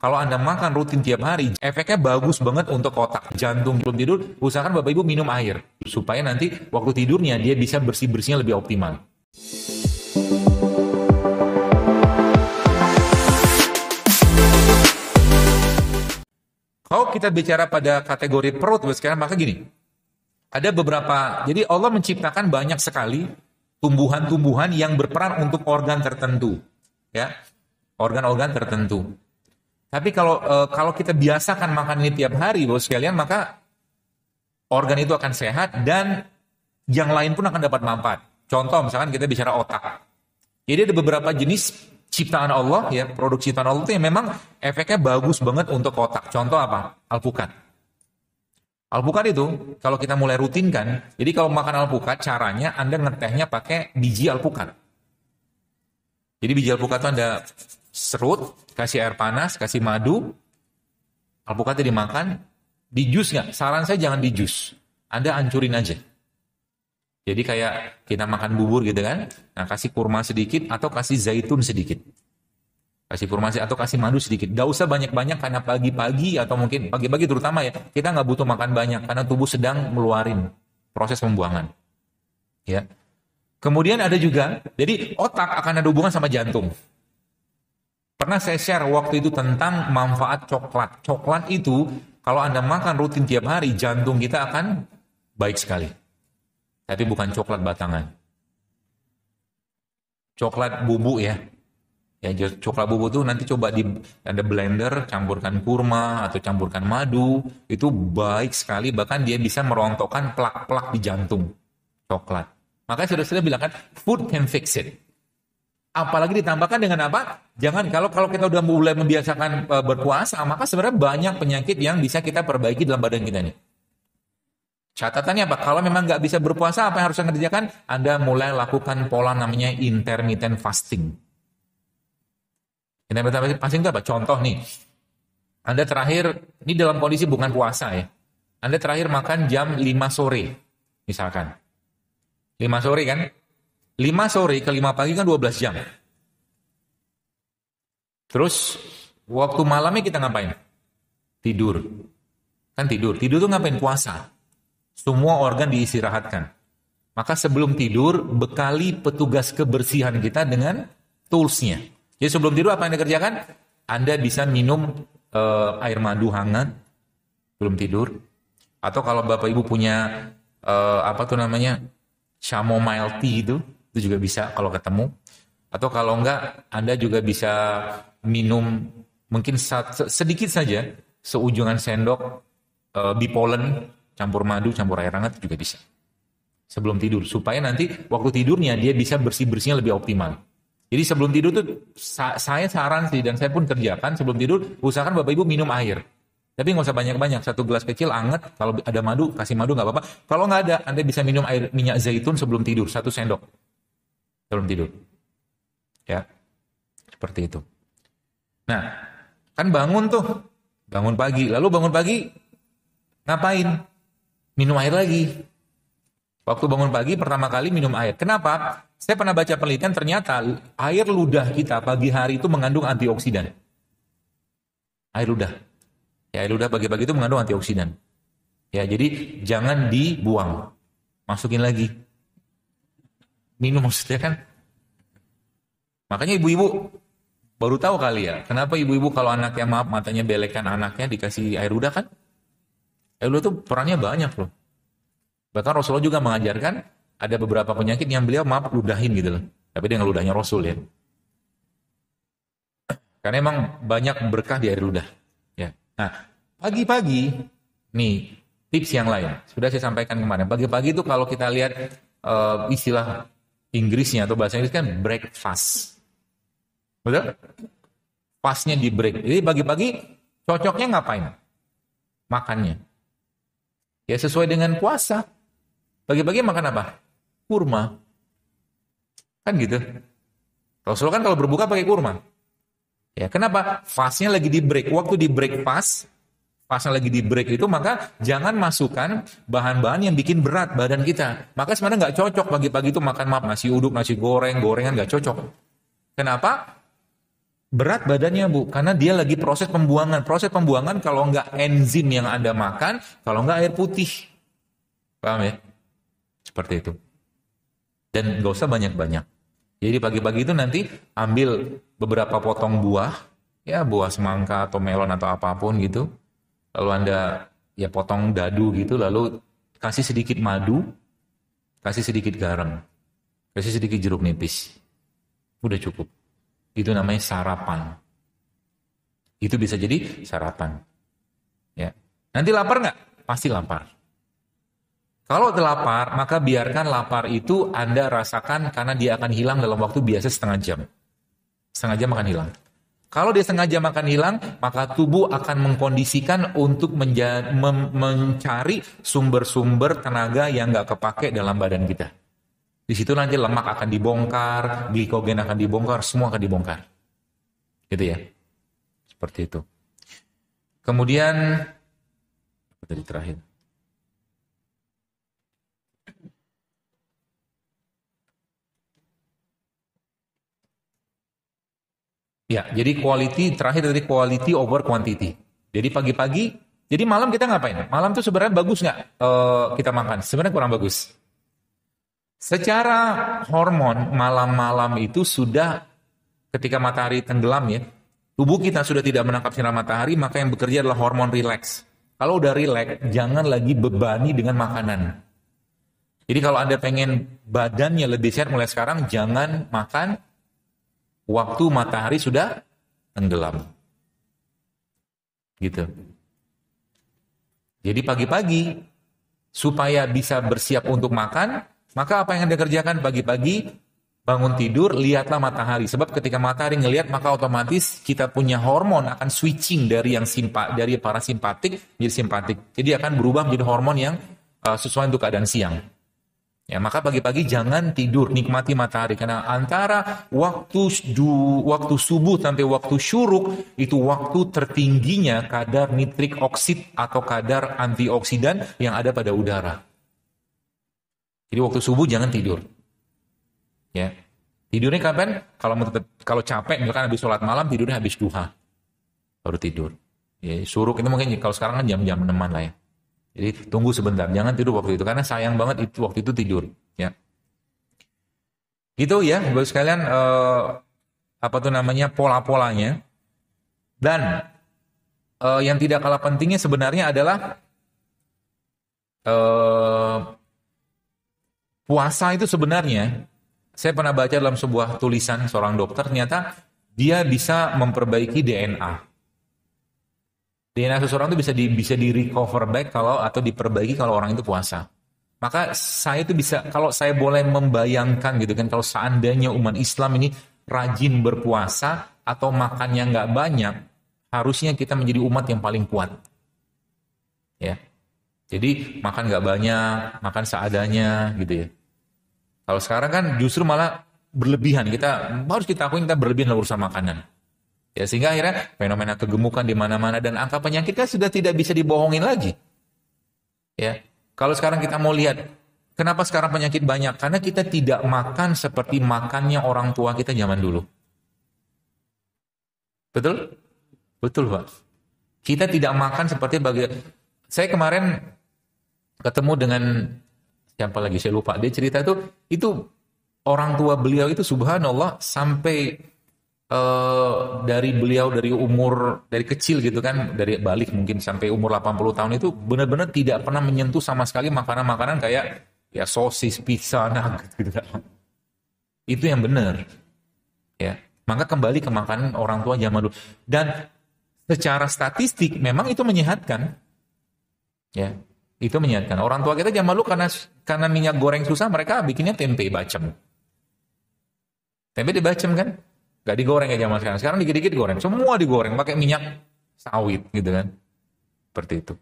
Kalau Anda makan rutin tiap hari, efeknya bagus banget untuk otak, jantung. Belum tidur, usahakan Bapak Ibu minum air. Supaya nanti waktu tidurnya dia bisa bersih-bersihnya lebih optimal. Kalau kita bicara pada kategori perut, sekarang maka gini. Ada beberapa, jadi Allah menciptakan banyak sekali tumbuhan-tumbuhan yang berperan untuk organ tertentu. Ya, organ-organ tertentu. Tapi kalau kita biasakan makan ini tiap hari, Bapak sekalian, maka organ itu akan sehat dan yang lain pun akan dapat manfaat. Contoh, misalkan kita bicara otak. Jadi ada beberapa jenis ciptaan Allah, ya, produk ciptaan Allah itu yang memang efeknya bagus banget untuk otak. Contoh apa? Alpukat. Alpukat itu, kalau kita mulai rutinkan, jadi kalau makan alpukat, caranya Anda ngetehnya pakai biji alpukat. Jadi biji alpukat itu Anda serut, kasih air panas, kasih madu, alpukatnya dimakan, di jus nggak? Saran saya jangan di jus, Anda hancurin aja. Jadi kayak kita makan bubur gitu kan, nah kasih kurma sedikit atau kasih zaitun sedikit. Kasih kurma atau kasih madu sedikit. Gak usah banyak-banyak karena pagi-pagi atau mungkin pagi-pagi terutama ya, kita nggak butuh makan banyak karena tubuh sedang meluarin proses pembuangan. Ya. Kemudian ada juga, jadi otak akan ada hubungan sama jantung. Pernah saya share waktu itu tentang manfaat coklat. Coklat itu kalau Anda makan rutin tiap hari, jantung kita akan baik sekali. Tapi bukan coklat batangan. Coklat bubuk ya. Ya, coklat bubuk itu nanti coba Anda blender, campurkan kurma atau campurkan madu, itu baik sekali, bahkan dia bisa merontokkan plak-plak di jantung. Coklat. Makanya sudah bilang kan, food can fix it. Apalagi ditambahkan dengan apa? Jangan kalau kita udah mulai membiasakan berpuasa, maka sebenarnya banyak penyakit yang bisa kita perbaiki dalam badan kita ini. Catatannya apa? Kalau memang nggak bisa berpuasa, apa yang harus Anda kerjakan? Anda mulai lakukan pola namanya intermittent fasting. Intermittent fasting itu apa? Contoh nih, Anda terakhir, ini dalam kondisi bukan puasa ya. Anda terakhir makan jam 5 sore, misalkan. 5 sore kan? 5 sore ke 5 pagi kan 12 jam. Terus, waktu malamnya kita ngapain? Tidur. Kan tidur. Tidur tuh ngapain? Puasa. Semua organ diistirahatkan. Maka sebelum tidur, bekali petugas kebersihan kita dengan toolsnya. Jadi sebelum tidur apa yang Anda kerjakan? Anda bisa minum air madu hangat sebelum tidur. Atau kalau Bapak Ibu punya chamomile tea itu juga bisa kalau ketemu. Atau kalau enggak, Anda juga bisa minum mungkin sedikit saja, seujungan sendok bipolen, campur madu, campur air hangat juga bisa. Sebelum tidur, supaya nanti waktu tidurnya dia bisa bersih-bersihnya lebih optimal. Jadi sebelum tidur tuh saya saran sih, dan saya pun kerjakan sebelum tidur, usahakan Bapak Ibu minum air. Tapi nggak usah banyak-banyak, 1 gelas kecil anget, kalau ada madu, kasih madu nggak apa-apa. Kalau nggak ada, Anda bisa minum air minyak zaitun sebelum tidur, 1 sendok. Sebelum tidur. Ya, seperti itu. Nah, kan bangun pagi. Lalu bangun pagi, ngapain? Minum air lagi. Waktu bangun pagi pertama kali minum air. Kenapa? Saya pernah baca penelitian, ternyata air ludah kita pagi hari itu mengandung antioksidan. Air ludah. Ya, air ludah pagi-pagi itu mengandung antioksidan. Ya, jadi jangan dibuang. Masukin lagi. Minum maksudnya kan. Makanya ibu-ibu baru tahu kali ya, kenapa ibu-ibu kalau anaknya matanya belekan anaknya dikasih air ludah kan? Air ludah itu perannya banyak loh. Bahkan Rasulullah juga mengajarkan ada beberapa penyakit yang beliau ludahin gitu loh. Tapi dia ngeludahnya Rasul ya. Karena emang banyak berkah di air ludah. Ya. Nah, pagi-pagi, nih tips yang lain. Sudah saya sampaikan kemarin. Pagi-pagi itu kalau kita lihat istilah Inggrisnya atau bahasa Inggris kan breakfast. Betul? Fastnya di break. Jadi pagi-pagi cocoknya ngapain? Makannya. Ya sesuai dengan puasa. Pagi-pagi makan apa? Kurma. Kan gitu. Rasulullah kan kalau berbuka pakai kurma. Ya, kenapa? Fastnya lagi di break. Waktu di break fastnya lagi di break itu, maka jangan masukkan bahan-bahan yang bikin berat badan kita. Maka sebenarnya nggak cocok pagi-pagi itu makan nasi uduk, nasi goreng, gorengan nggak cocok. Kenapa? Berat badannya Bu, karena dia lagi proses pembuangan. Proses pembuangan kalau nggak enzim yang Anda makan, kalau nggak air putih. Paham ya? Seperti itu. Dan nggak usah banyak-banyak. Jadi pagi-pagi itu nanti ambil beberapa potong buah, ya buah semangka atau melon atau apapun gitu. Lalu Anda ya potong dadu gitu, lalu kasih sedikit madu, kasih sedikit garam, kasih sedikit jeruk nipis. Udah cukup. Itu namanya sarapan. Itu bisa jadi sarapan. Ya. Nanti lapar nggak? Pasti lapar. Kalau lapar, maka biarkan lapar itu Anda rasakan karena dia akan hilang dalam waktu biasa setengah jam. Setengah jam akan hilang. Kalau dia setengah jam akan hilang, maka tubuh akan mengkondisikan untuk mencari sumber-sumber tenaga yang nggak kepake dalam badan kita. Di situ nanti lemak akan dibongkar, glikogen akan dibongkar, semua akan dibongkar. Gitu ya. Seperti itu. Kemudian, apa tadi terakhir? Ya, jadi terakhir dari quality over quantity. Jadi pagi-pagi, jadi malam kita ngapain? Malam tuh sebenarnya bagus nggak kita makan? Sebenarnya kurang bagus. Secara hormon, malam-malam itu sudah ketika matahari tenggelam ya, tubuh kita sudah tidak menangkap sinar matahari, maka yang bekerja adalah hormon rileks. Kalau udah rileks, jangan lagi bebani dengan makanan. Jadi kalau Anda pengen badannya lebih sehat mulai sekarang, jangan makan waktu matahari sudah tenggelam. Gitu. Jadi pagi-pagi, supaya bisa bersiap untuk makan, maka apa yang Anda kerjakan pagi-pagi, bangun tidur, lihatlah matahari. Sebab ketika matahari ngelihat, maka otomatis kita punya hormon akan switching dari dari parasimpatik menjadi simpatik. Jadi akan berubah menjadi hormon yang sesuai untuk keadaan siang. Ya, maka pagi-pagi jangan tidur, nikmati matahari. Karena antara waktu subuh sampai waktu syuruk, itu waktu tertingginya kadar nitrik oksid atau kadar antioksidan yang ada pada udara. Jadi waktu subuh jangan tidur. Ya. Tidurnya kapan? Kalau capek, misalkan habis sholat malam, tidurnya habis duha. Baru tidur. Ya, syuruk itu mungkin kalau sekarang kan jam-jam 6-an lah ya. Jadi tunggu sebentar, jangan tidur waktu itu karena sayang banget waktu itu tidur, ya. Gitu ya, Bapak sekalian pola-polanya. Dan yang tidak kalah pentingnya sebenarnya adalah puasa itu sebenarnya saya pernah baca dalam sebuah tulisan seorang dokter, ternyata dia bisa memperbaiki DNA. DNA seseorang itu bisa di recover back atau diperbaiki kalau orang itu puasa. Maka saya itu bisa, kalau saya boleh membayangkan gitu kan, kalau seandainya umat Islam ini rajin berpuasa atau makannya nggak banyak, harusnya kita menjadi umat yang paling kuat. Ya, jadi makan nggak banyak, makan seadanya gitu ya. Kalau sekarang kan justru malah berlebihan, harus kita akui kita berlebihan dalam urusan makanan. Ya, sehingga akhirnya fenomena kegemukan di mana-mana dan angka penyakitnya sudah tidak bisa dibohongin lagi. Ya, kalau sekarang kita mau lihat, kenapa sekarang penyakit banyak? Karena kita tidak makan seperti makannya orang tua kita zaman dulu. Betul? Betul, Pak. Kita tidak makan seperti saya kemarin ketemu dengan siapa lagi saya lupa. Dia cerita itu orang tua beliau itu subhanallah sampai dari umur dari kecil gitu kan, dari balik mungkin sampai umur 80 tahun itu benar-benar tidak pernah menyentuh sama sekali makanan-makanan kayak ya sosis, pizza, nugget gitu kan. Itu yang benar. Ya. Maka kembali ke makanan orang tua zaman dulu. Dan secara statistik memang itu menyehatkan. Ya. Itu menyehatkan. Orang tua kita zaman dulu karena minyak goreng susah, mereka bikinnya tempe bacem. Tempe dibacem kan? Gak digoreng kayak zaman sekarang. Sekarang dikit-dikit digoreng. Semua digoreng pakai minyak sawit gitu kan. Seperti itu.